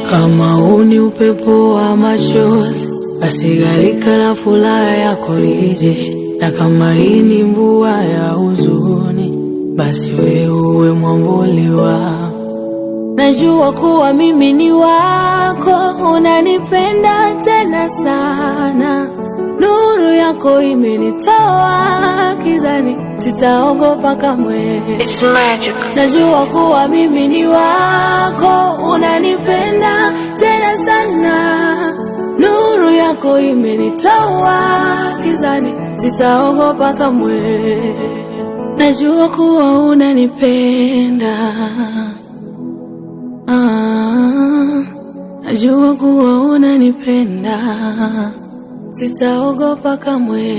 Kama uni upepo wa machozi, basi gharika la furaha yako lije. Na kama hii ni mvua ya huzuni, basi wewe uwe mwamvuli wangu. Najua kuwa mimi ni wako, unanipenda tena sana. Nuru yako imenitoa gizani, sitaogopa kamwe. It's magic. Najua kuwa mimi ni wako, unanipenda tena sana. Nuru yako imenitoa gizani, sitaogopa kamwe. Najua kuwa unanipenda. Najua kuwa unanipenda, sitaogopa kamwe.